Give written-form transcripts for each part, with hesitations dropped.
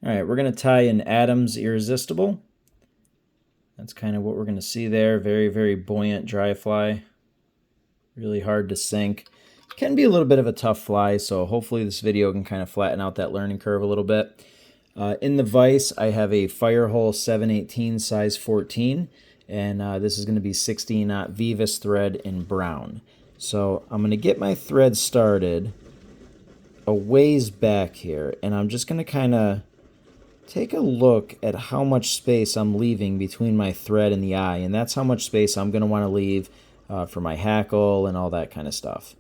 All right, we're going to tie in Adam's Irresistible. That's kind of what we're going to see there. Very, very buoyant dry fly. Really hard to sink. Can be a little bit of a tough fly, so hopefully this video can kind of flatten out that learning curve a little bit. In the vise, I have a Firehole 718 size 14, and this is going to be 16-aught Vivus thread in brown. So I'm going to get my thread started a ways back here, and I'm just going to kind of take a look at how much space I'm leaving between my thread and the eye, and that's how much space I'm going to want to leave for my hackle and all that kind of stuff.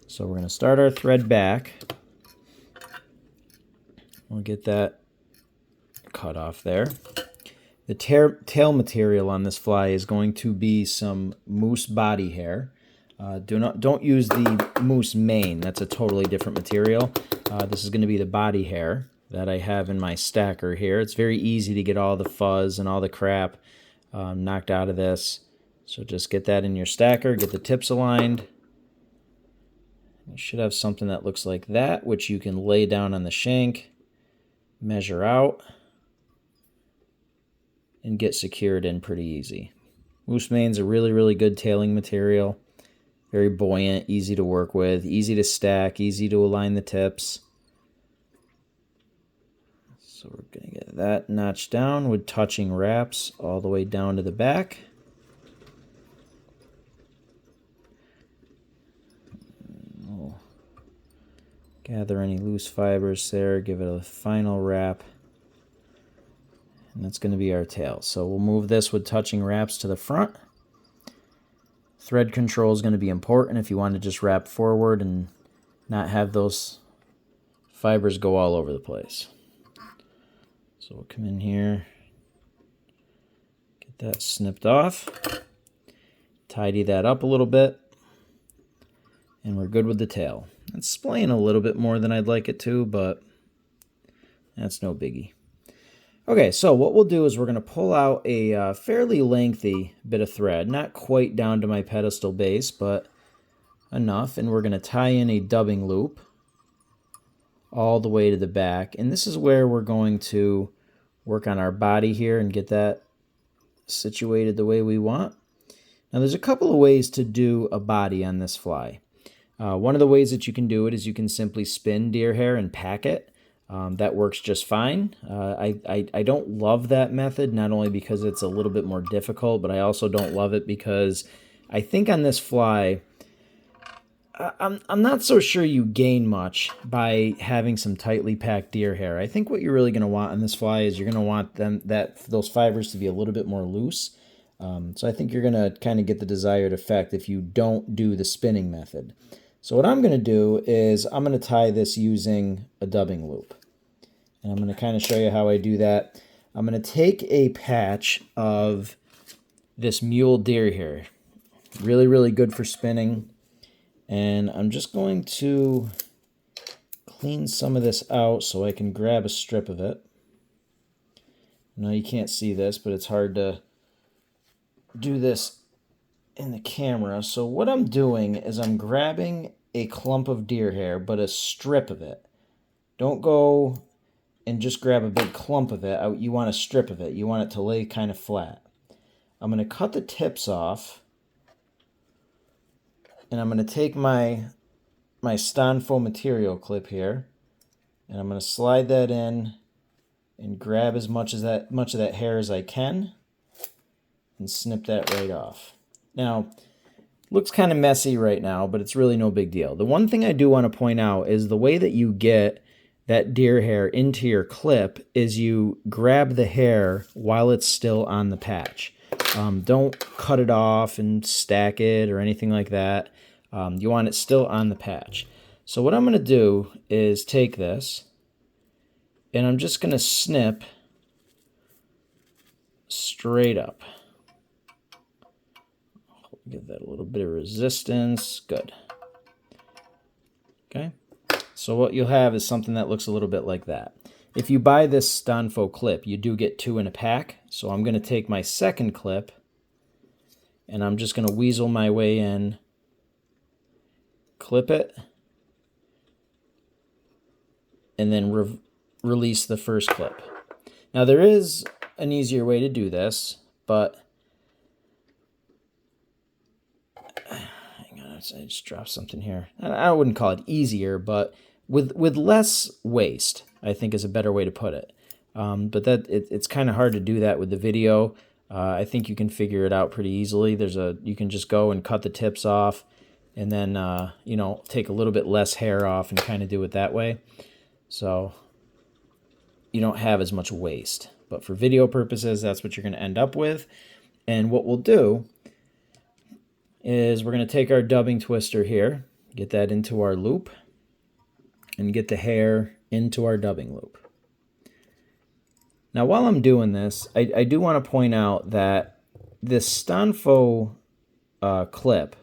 So we're going to start our thread back. We'll get that cut off there. The tail material on this fly is going to be some moose body hair. Don't use the moose mane. That's a totally different material. This is going to be the body hair that I have in my stacker here. It's very easy to get all the fuzz and all the crap knocked out of this. So just get that in your stacker, get the tips aligned. You should have something that looks like that, which you can lay down on the shank, measure out, and get secured in pretty easy. Moose mane's a really, really good tailing material. Very buoyant, easy to work with, easy to stack, easy to align the tips. So we're going to get that notched down with touching wraps all the way down to the back. We'll gather any loose fibers there, give it a final wrap. And that's going to be our tail. So we'll move this with touching wraps to the front. Thread control is going to be important if you want to just wrap forward and not have those fibers go all over the place. So we'll come in here, get that snipped off, tidy that up a little bit, and we're good with the tail. It's splaying a little bit more than I'd like it to, but that's no biggie. Okay, so what we'll do is we're going to pull out a fairly lengthy bit of thread, not quite down to my pedestal base, but enough, and we're going to tie in a dubbing loop all the way to the back, and this is where we're going to work on our body here and get that situated the way we want. Now there's a couple of ways to do a body on this fly. One of the ways that you can do it is you can simply spin deer hair and pack it. That works just fine. I don't love that method, not only because it's a little bit more difficult, but I also don't love it because I think on this fly, I'm not so sure you gain much by having some tightly packed deer hair. I think what you're really going to want on this fly is you're going to want those fibers to be a little bit more loose. So I think you're going to kind of get the desired effect if you don't do the spinning method. So what I'm going to do is I'm going to tie this using a dubbing loop. And I'm going to kind of show you how I do that. I'm going to take a patch of this mule deer hair. Really, really good for spinning. And I'm just going to clean some of this out so I can grab a strip of it. Now you can't see this, but it's hard to do this in the camera. So what I'm doing is I'm grabbing a clump of deer hair, but a strip of it. Don't go and just grab a big clump of it. You want a strip of it. You want it to lay kind of flat. I'm going to cut the tips off, and I'm going to take my Stanfo material clip here, and I'm going to slide that in and grab as much of that hair as I can and snip that right off. Now, looks kind of messy right now, but it's really no big deal. The one thing I do want to point out is the way that you get that deer hair into your clip is you grab the hair while it's still on the patch. Don't cut it off and stack it or anything like that. You want it still on the patch. So what I'm going to do is take this, and I'm just going to snip straight up. Give that a little bit of resistance. Good. Okay. So what you'll have is something that looks a little bit like that. If you buy this Stanfo clip, you do get 2 in a pack. So I'm going to take my second clip, and I'm just going to weasel my way in, clip it, and then release the first clip. Now there is an easier way to do this, but hang on, I just dropped something here. I wouldn't call it easier, but with less waste, I think is a better way to put it. But it's kind of hard to do that with the video. I think you can figure it out pretty easily. You can just go and cut the tips off, and then you know, take a little bit less hair off and kind of do it that way. So you don't have as much waste. But for video purposes, that's what you're going to end up with. And what we'll do is we're going to take our dubbing twister here, get that into our loop, and get the hair into our dubbing loop. Now, while I'm doing this, I do want to point out that this Stanfo clip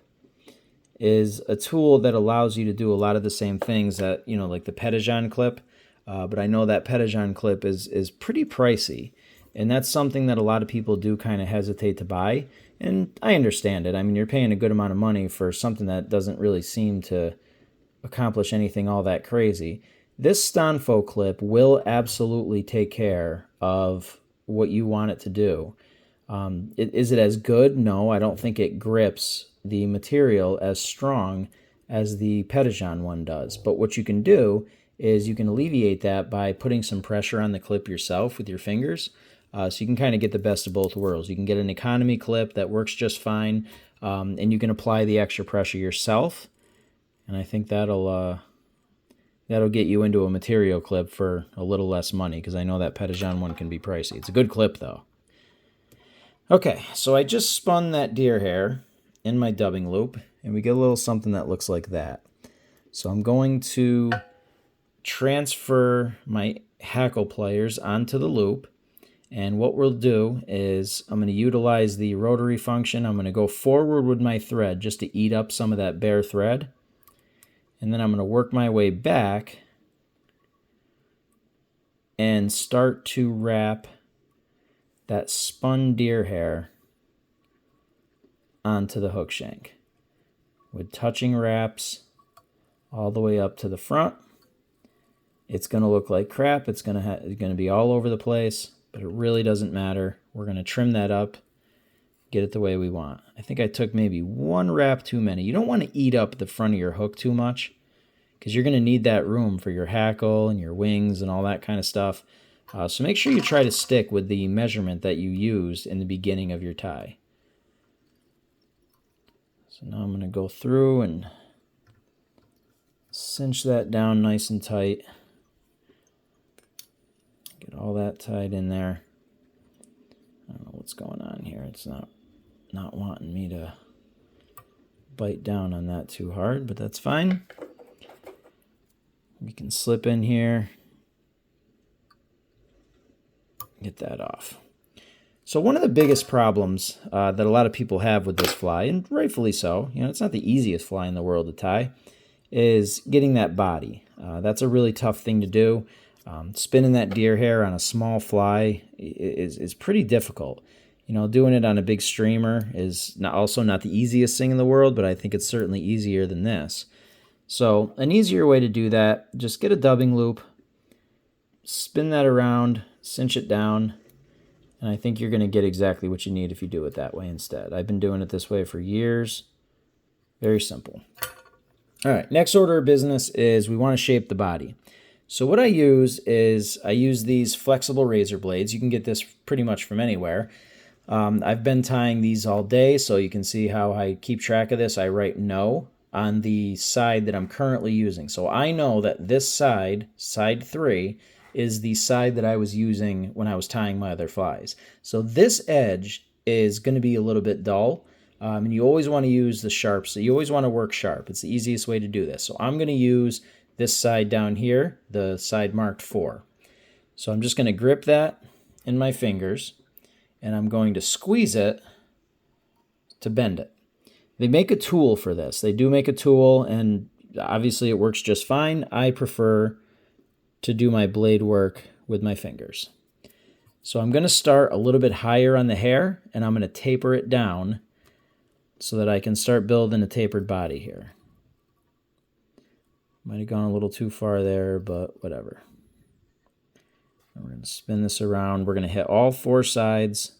is a tool that allows you to do a lot of the same things that, you know, like the Petitjean clip. But I know that Petitjean clip is pretty pricey, and that's something that a lot of people do kind of hesitate to buy. And I understand it. I mean, you're paying a good amount of money for something that doesn't really seem to accomplish anything all that crazy. This Stanfo clip will absolutely take care of what you want it to do. Is it as good? No, I don't think it grips the material as strong as the Petitjean one does. But what you can do is you can alleviate that by putting some pressure on the clip yourself with your fingers. So you can kind of get the best of both worlds. You can get an economy clip that works just fine, and you can apply the extra pressure yourself. And I think that'll get you into a material clip for a little less money, because I know that Petitjean one can be pricey. It's a good clip, though. Okay, so I just spun that deer hair in my dubbing loop, and we get a little something that looks like that. So I'm going to transfer my hackle pliers onto the loop, and what we'll do is I'm going to utilize the rotary function. I'm going to go forward with my thread just to eat up some of that bare thread, and then I'm going to work my way back and start to wrap that spun deer hair onto the hook shank with touching wraps all the way up to the front. It's going to look like crap. It's going to be all over the place, but it really doesn't matter. We're going to trim that up, get it the way we want. I think I took maybe one wrap too many. You don't want to eat up the front of your hook too much, because you're going to need that room for your hackle and your wings and all that kind of stuff. So make sure you try to stick with the measurement that you used in the beginning of your tie. So now I'm going to go through and cinch that down nice and tight. Get all that tied in there. I don't know what's going on here. It's not wanting me to bite down on that too hard, but that's fine. We can slip in here, get that off. So one of the biggest problems that a lot of people have with this fly, and rightfully so, you know, it's not the easiest fly in the world to tie, is getting that body. That's a really tough thing to do. Spinning that deer hair on a small fly is pretty difficult. You know, doing it on a big streamer is also not the easiest thing in the world, but I think it's certainly easier than this. So an easier way to do that, just get a dubbing loop, spin that around, cinch it down, and I think you're going to get exactly what you need if you do it that way instead. I've been doing it this way for years. Very simple. All right, next order of business is we want to shape the body. So what I use is these flexible razor blades. You can get this pretty much from anywhere. I've been tying these all day, so you can see how I keep track of this. I write no on the side that I'm currently using. So I know that this side, side 3, is the side that I was using when I was tying my other flies. So this edge is going to be a little bit dull, and you always want to use the sharp. So you always want to work sharp. It's the easiest way to do this. So I'm going to use this side down here, the side marked 4. So I'm just going to grip that in my fingers, and I'm going to squeeze it to bend it. They make a tool for this. They do make a tool, and obviously it works just fine. I prefer to do my blade work with my fingers. So I'm going to start a little bit higher on the hair, and I'm going to taper it down so that I can start building a tapered body here. Might have gone a little too far there, but whatever. We're going to spin this around. We're going to hit all 4 sides,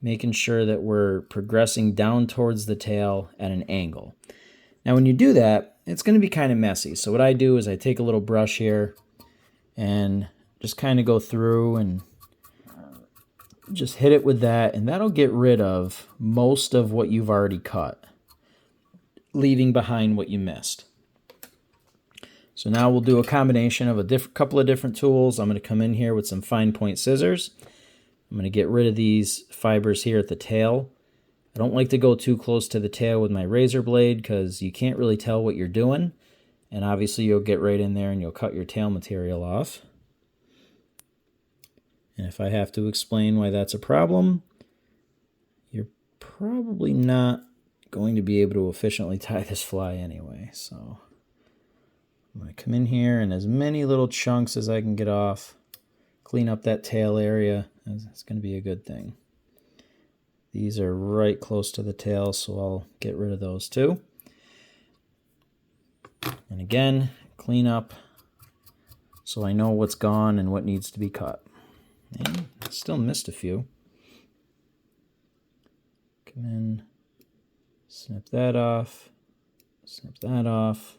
making sure that we're progressing down towards the tail at an angle. Now when you do that, it's going to be kind of messy. So what I do is I take a little brush here and just kind of go through and just hit it with that, and that'll get rid of most of what you've already cut, leaving behind what you missed. So now we'll do a combination of a couple of different tools. I'm going to come in here with some fine point scissors. I'm going to get rid of these fibers here at the tail. I don't like to go too close to the tail with my razor blade because you can't really tell what you're doing. And obviously you'll get right in there and you'll cut your tail material off. And if I have to explain why that's a problem, you're probably not going to be able to efficiently tie this fly anyway. So I'm going to come in here and as many little chunks as I can get off, clean up that tail area. It's going to be a good thing. These are right close to the tail, so I'll get rid of those too. And again, clean up so I know what's gone and what needs to be cut. And still missed a few. Come in, snip that off, snip that off.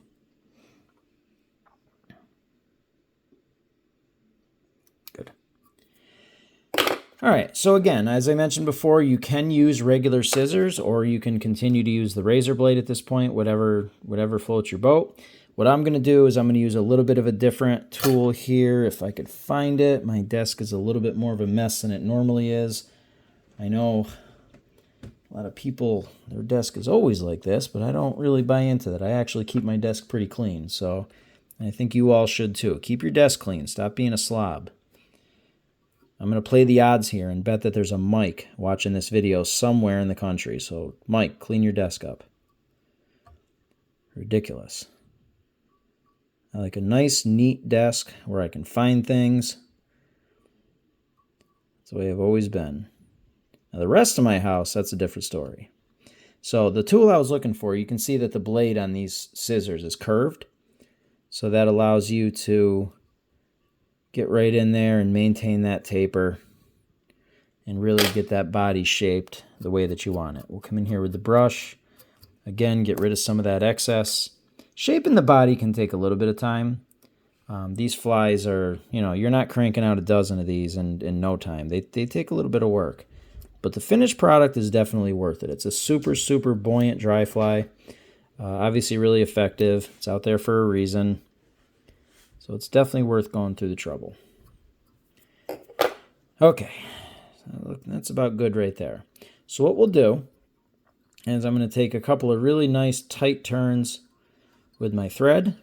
Good. All right, so again, as I mentioned before, you can use regular scissors or you can continue to use the razor blade at this point, whatever floats your boat. What I'm going to do is I'm going to use a little bit of a different tool here if I could find it. My desk is a little bit more of a mess than it normally is. I know a lot of people, their desk is always like this, but I don't really buy into that. I actually keep my desk pretty clean, so I think you all should too. Keep your desk clean. Stop being a slob. I'm going to play the odds here and bet that there's a Mike watching this video somewhere in the country. So, Mike, clean your desk up. Ridiculous. I like a nice, neat desk where I can find things. That's the way I've always been. Now, the rest of my house, that's a different story. So, the tool I was looking for, you can see that the blade on these scissors is curved. So, that allows you to get right in there and maintain that taper and really get that body shaped the way that you want it. We'll come in here with the brush. Again, get rid of some of that excess. Shaping the body can take a little bit of time. These flies are, you're not cranking out a dozen of these in no time. They take a little bit of work. But the finished product is definitely worth it. It's a super, super buoyant dry fly. Obviously really effective. It's out there for a reason. So it's definitely worth going through the trouble. Okay, so that's about good right there. So what we'll do is I'm going to take a couple of really nice tight turns with my thread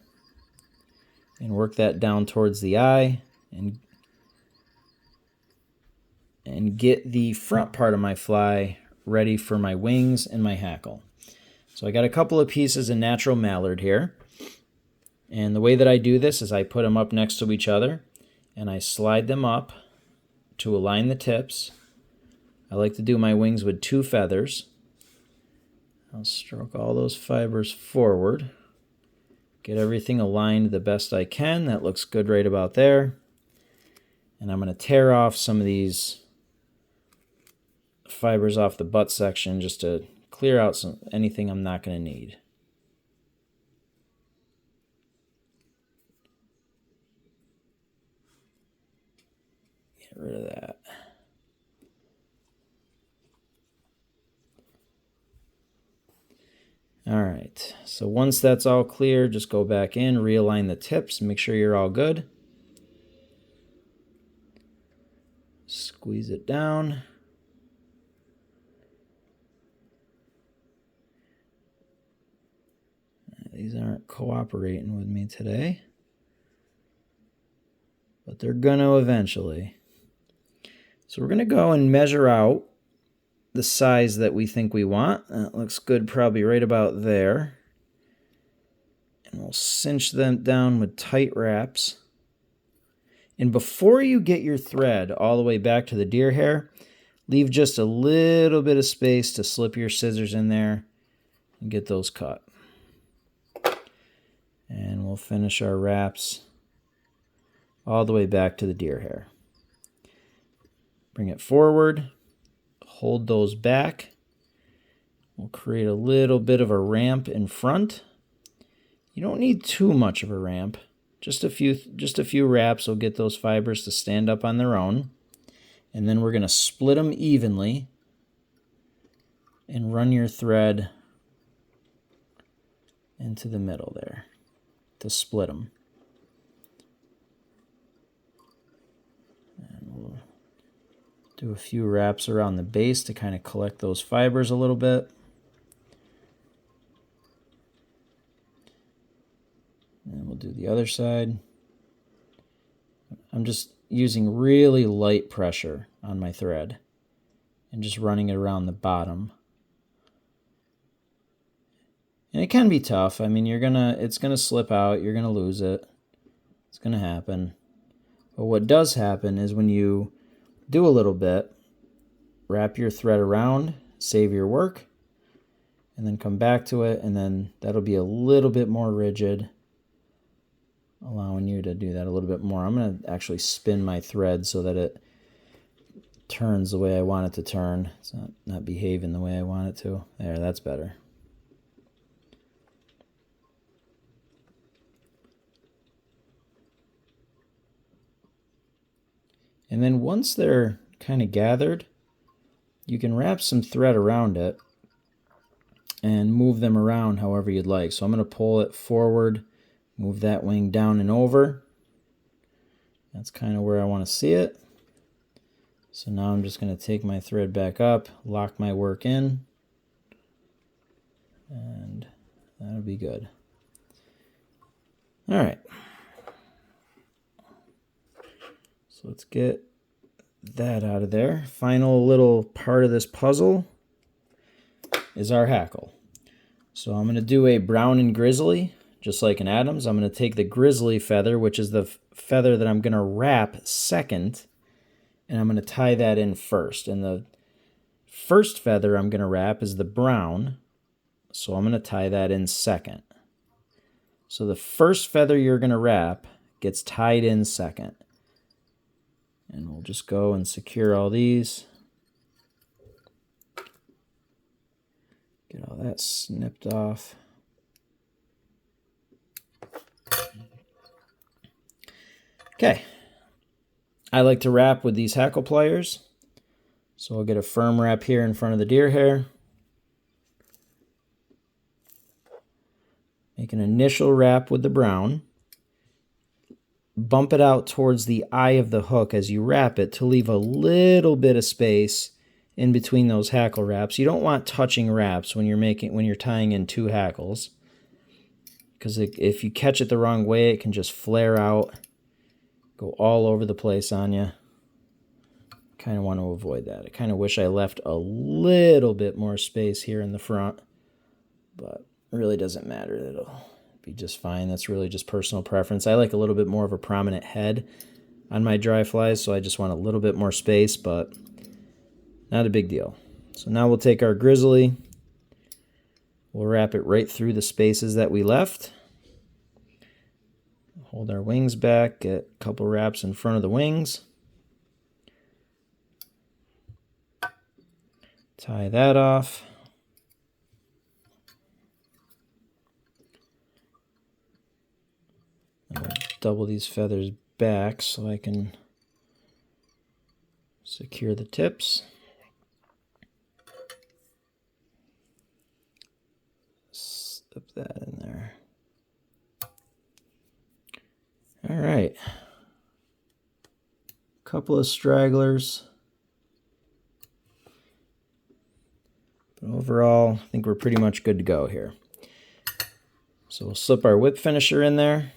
and work that down towards the eye and get the front part of my fly ready for my wings and my hackle. So I got a couple of pieces of natural mallard here. And the way that I do this is I put them up next to each other and I slide them up to align the tips. I like to do my wings with 2 feathers. I'll stroke all those fibers forward. Get everything aligned the best I can. That looks good right about there. And I'm going to tear off some of these fibers off the butt section just to clear out anything I'm not going to need. Get rid of that. All right, so once that's all clear, just go back in, realign the tips, make sure you're all good. Squeeze it down. These aren't cooperating with me today, but they're gonna eventually. So we're gonna go and measure out the size that we think we want. That looks good, probably right about there. And we'll cinch them down with tight wraps. And before you get your thread all the way back to the deer hair, leave just a little bit of space to slip your scissors in there and get those cut. And we'll finish our wraps all the way back to the deer hair. Bring it forward, hold those back. We'll create a little bit of a ramp in front. You don't need too much of a ramp. Just a few wraps will get those fibers to stand up on their own. And then we're going to split them evenly and run your thread into the middle there to split them. And we'll do a few wraps around the base to kind of collect those fibers a little bit. And we'll do the other side. I'm just using really light pressure on my thread and just running it around the bottom. And it can be tough. I mean, it's gonna slip out, you're gonna lose it. It's gonna happen. But what does happen is when you do a little bit, wrap your thread around, save your work, and then come back to it, and then that'll be a little bit more rigid, allowing you to do that a little bit more. I'm going to actually spin my thread so that it turns the way I want it to turn. It's not behaving the way I want it to. There, that's better. And then once they're kind of gathered, you can wrap some thread around it and move them around however you'd like. So I'm going to pull it forward, move that wing down and over. That's kind of where I want to see it. So now I'm just going to take my thread back up, lock my work in, and that'll be good. All right. So let's get that out of there. Final little part of this puzzle is our hackle. So I'm going to do a brown and grizzly, just like in Adams. I'm going to take the grizzly feather, which is the feather that I'm going to wrap second, and I'm going to tie that in first. And the first feather I'm going to wrap is the brown, so I'm going to tie that in second. So the first feather you're going to wrap gets tied in second. And we'll just go and secure all these. Get all that snipped off. Okay. I like to wrap with these hackle pliers. So I'll get a firm wrap here in front of the deer hair. Make an initial wrap with the brown. Bump it out towards the eye of the hook as you wrap it to leave a little bit of space in between those hackle wraps. You don't want touching wraps when you're tying in two hackles, because if you catch it the wrong way, it can just flare out, go all over the place on you. Kind of want to avoid that. I kind of wish I left a little bit more space here in the front, but it really doesn't matter. It'll be just fine. That's really just personal preference. I like a little bit more of a prominent head on my dry flies, so I just want a little bit more space, but not a big deal. So now we'll take our grizzly, we'll wrap it right through the spaces that we left. Hold our wings back, get a couple wraps in front of the wings. Tie that off. And we'll double these feathers back so I can secure the tips. Slip that in there. All right. Couple of stragglers. But overall, I think we're pretty much good to go here. So we'll slip our whip finisher in there.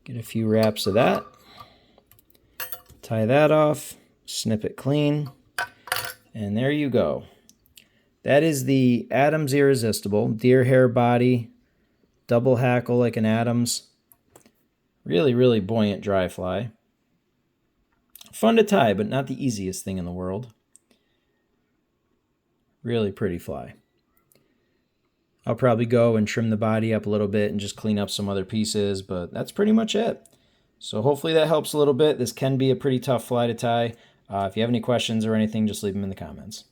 Get a few wraps of that. Tie that off. Snip it clean. And there you go. That is the Adams Irresistible. Deer hair body. Double hackle like an Adams. Really, really buoyant dry fly. Fun to tie, but not the easiest thing in the world. Really pretty fly. I'll probably go and trim the body up a little bit and just clean up some other pieces, but that's pretty much it. So hopefully that helps a little bit. This can be a pretty tough fly to tie. If you have any questions or anything, just leave them in the comments.